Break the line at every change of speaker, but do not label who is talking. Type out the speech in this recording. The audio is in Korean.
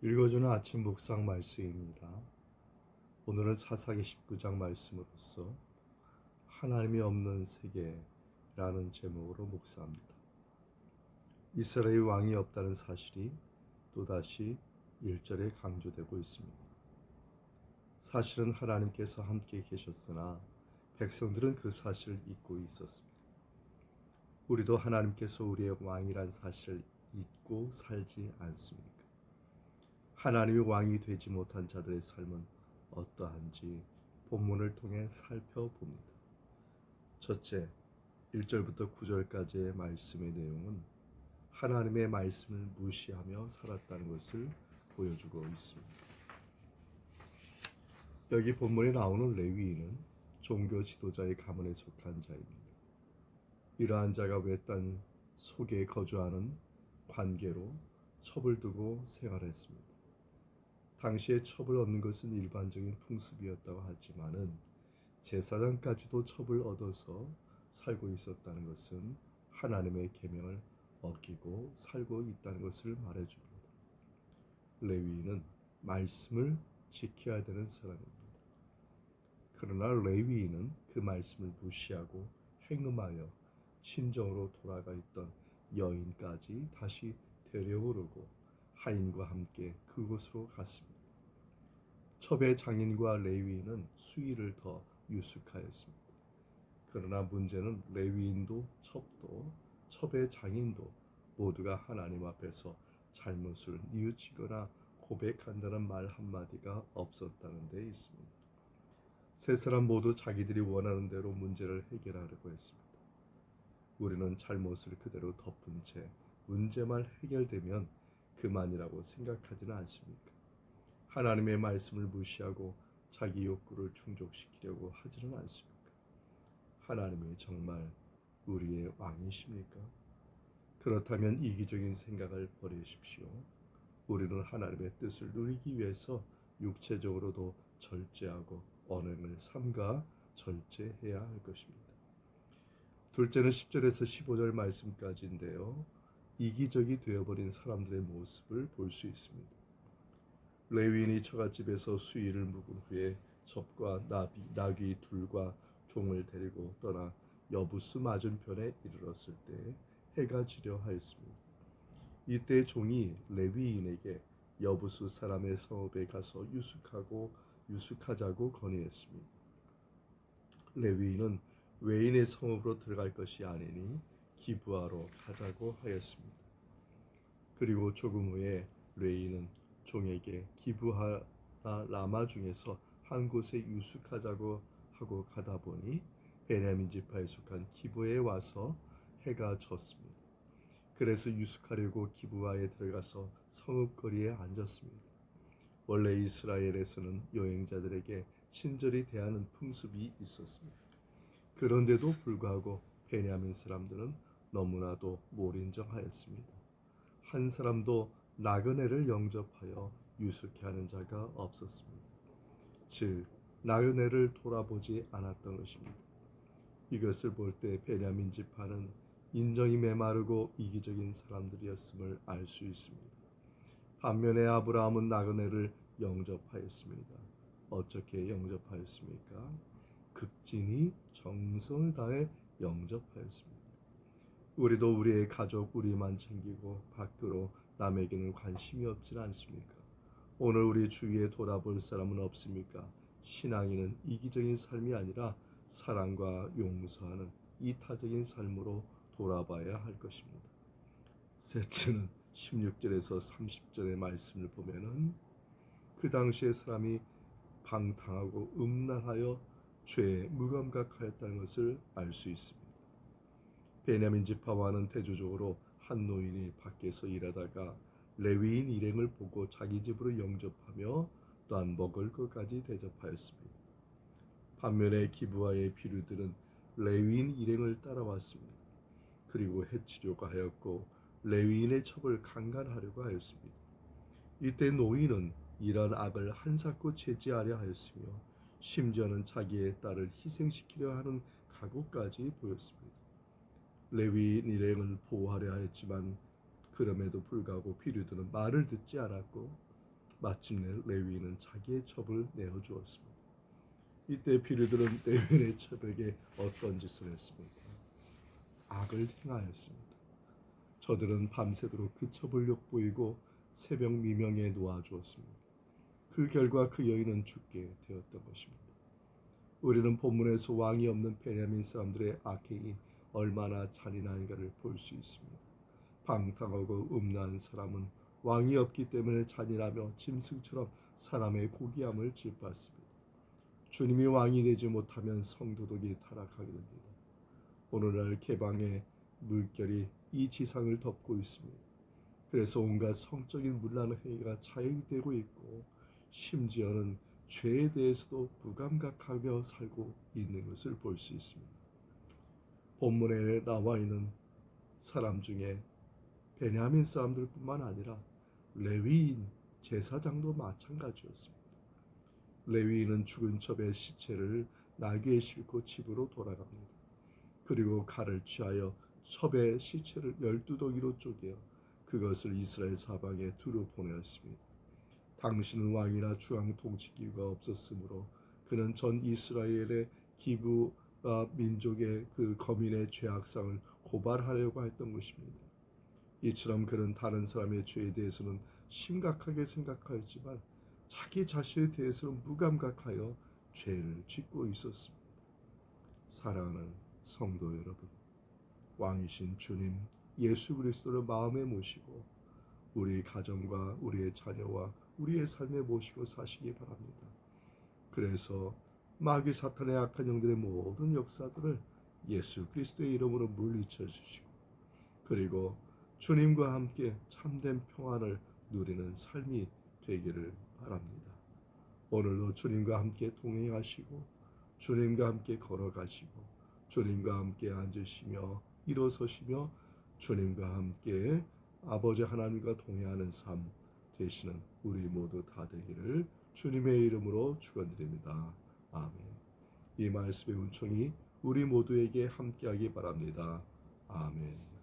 읽어주는 아침 묵상 말씀입니다. 오늘은 사사기 19장 말씀으로서 하나님이 없는 세계라는 제목으로 묵상합니다. 이스라엘 왕이 없다는 사실이 또다시 1절에 강조되고 있습니다. 사실은 하나님께서 함께 계셨으나 백성들은 그 사실을 잊고 있었습니다. 우리도 하나님께서 우리의 왕이란 사실을 잊고 살지 않습니까? 하나님이 왕이 되지 못한 자들의 삶은 어떠한지 본문을 통해 살펴봅니다. 첫째, 1절부터 9절까지의 말씀의 내용은 하나님의 말씀을 무시하며 살았다는 것을 보여주고 있습니다. 여기 본문에 나오는 레위인은 종교 지도자의 가문에 속한 자입니다. 이러한 자가 외딴 속에 거주하는 관계로 첩을 두고 생활했습니다. 당시에 첩을 얻는 것은 일반적인 풍습이었다고 하지만은 제사장까지도 첩을 얻어서 살고 있었다는 것은 하나님의 계명을 어기고 살고 있다는 것을 말해줍니다. 레위인은 말씀을 지켜야 되는 사람입니다. 그러나 레위인은 그 말씀을 무시하고 행음하여 친정으로 돌아가 있던 여인까지 다시 데려오르고 하인과 함께 그곳으로 갔습니다. 첩의 장인과 레위인은 수위를 더 유숙하였습니다. 그러나 문제는 레위인도 첩도 첩의 장인도 모두가 하나님 앞에서 잘못을 뉘우치거나 고백한다는 말 한마디가 없었다는 데 있습니다. 세 사람 모두 자기들이 원하는 대로 문제를 해결하려고 했습니다. 우리는 잘못을 그대로 덮은 채 문제만 해결되면 그만이라고 생각하지는 않습니까? 하나님의 말씀을 무시하고 자기 욕구를 충족시키려고 하지는 않습니까? 하나님이 정말 우리의 왕이십니까? 그렇다면 이기적인 생각을 버리십시오. 우리는 하나님의 뜻을 누리기 위해서 육체적으로도 절제하고 언행을 삼가 절제해야 할 것입니다. 둘째는 10절에서 15절 말씀까지인데요. 이기적이 되어버린 사람들의 모습을 볼 수 있습니다. 레위인이 처갓집에서 수의를 묵은 후에 첩과 나귀 둘과 종을 데리고 떠나 여부스 맞은편에 이르렀을 때 해가 지려 하였습니다. 이때 종이 레위인에게 여부스 사람의 성읍에 가서 유숙하자고 건의했습니다. 레위인은 외인의 성읍으로 들어갈 것이 아니니 기브아로 가자고 하였습니다. 그리고 조금 후에 레위인은 종에게 기브아나 라마 중에서 한 곳에 유숙하자고 하고 가다 보니 베냐민 지파에 속한 기브아에 와서 해가 졌습니다. 그래서 유숙하려고 기브아에 들어가서 성읍거리에 앉았습니다. 원래 이스라엘에서는 여행자들에게 친절히 대하는 풍습이 있었습니다. 그런데도 불구하고 베냐민 사람들은 너무나도 몰인정하였습니다. 한 사람도 나그네를 영접하여 유숙케 하는 자가 없었습니다. 즉 나그네를 돌아보지 않았던 것입니다. 이것을 볼 때 베냐민 지파는 인정이 메마르고 이기적인 사람들이었음을 알 수 있습니다. 반면에 아브라함은 나그네를 영접하였습니다. 어떻게 영접하였습니까? 극진히 정성을 다해 영접하였습니다. 우리도 우리의 가족 우리만 챙기고 밖으로 남에게는 관심이 없지 않습니까? 오늘 우리 주위에 돌아볼 사람은 없습니까? 신앙인은 이기적인 삶이 아니라 사랑과 용서하는 이타적인 삶으로 돌아봐야 할 것입니다. 셋째는 16절에서 30절의 말씀을 보면은 그 당시에 사람이 방탕하고 음란하여 죄에 무감각하였다는 것을 알 수 있습니다. 베냐민 지파와는 대조적으로 한 노인이 밖에서 일하다가 레위인 일행을 보고 자기 집으로 영접하며 또한 먹을 것까지 대접하였습니다. 반면에 기브아의 비류들은 레위인 일행을 따라왔습니다. 그리고 해치려고 하였고 레위인의 첩을 강간하려고 하였습니다. 이때 노인은 이런 악을 한사코 제지하려 하였으며 심지어는 자기의 딸을 희생시키려 하는 각오까지 보였습니다. 레위인 일행을 보호하려 하였지만 그럼에도 불구하고 비류들은 말을 듣지 않았고 마침내 레위인은 자기의 첩을 내어주었습니다. 이때 비류들은 레위인의 첩에게 어떤 짓을 했습니까? 악을 행하였습니다. 저들은 밤새도록 그 첩을 욕보이고 새벽 미명에 놓아주었습니다. 그 결과 그 여인은 죽게 되었던 것입니다. 우리는 본문에서 왕이 없는 베냐민 사람들의 악행이 얼마나 잔인한가를 볼 수 있습니다. 방탕하고 음란한 사람은 왕이 없기 때문에 잔인하며 짐승처럼 사람의 고귀함을 짓밟습니다. 주님이 왕이 되지 못하면 성도덕이 타락하게 됩니다. 오늘날 개방의 물결이 이 지상을 덮고 있습니다. 그래서 온갖 성적인 문란 행위가 자행되고 있고 심지어는 죄에 대해서도 무감각하며 살고 있는 것을 볼 수 있습니다. 본문에 나와 있는 사람 중에 베냐민 사람들뿐만 아니라 레위인 제사장도 마찬가지였습니다. 레위인은 죽은 첩의 시체를 나귀에 싣고 집으로 돌아갑니다. 그리고 칼을 취하여 첩의 시체를 12덩이로 쪼개어 그것을 이스라엘 사방에 두루 보내었습니다. 당시는 왕이나 중앙 통치기구가 없었으므로 그는 전 이스라엘의 기브와 민족의 그 거민의 죄악상을 고발하려고 했던 것입니다. 이처럼 그는 다른 사람의 죄에 대해서는 심각하게 생각하였지만 자기 자신에 대해서는 무감각하여 죄를 짓고 있었습니다. 사랑하는 성도 여러분, 왕이신 주님 예수 그리스도를 마음에 모시고 우리 가정과 우리의 자녀와 우리의 삶에 모시고 사시기 바랍니다. 그래서 마귀 사탄의 악한 영들의 모든 역사들을 예수 그리스도의 이름으로 물리쳐 주시고 그리고 주님과 함께 참된 평안을 누리는 삶이 되기를 바랍니다. 오늘도 주님과 함께 동행하시고 주님과 함께 걸어가시고 주님과 함께 앉으시며 일어서시며 주님과 함께 아버지 하나님과 동행하는 삶 되시는 우리 모두 다 되기를 주님의 이름으로 축원드립니다. 아멘. 이 말씀의 은총이 우리 모두에게 함께하기 바랍니다. 아멘.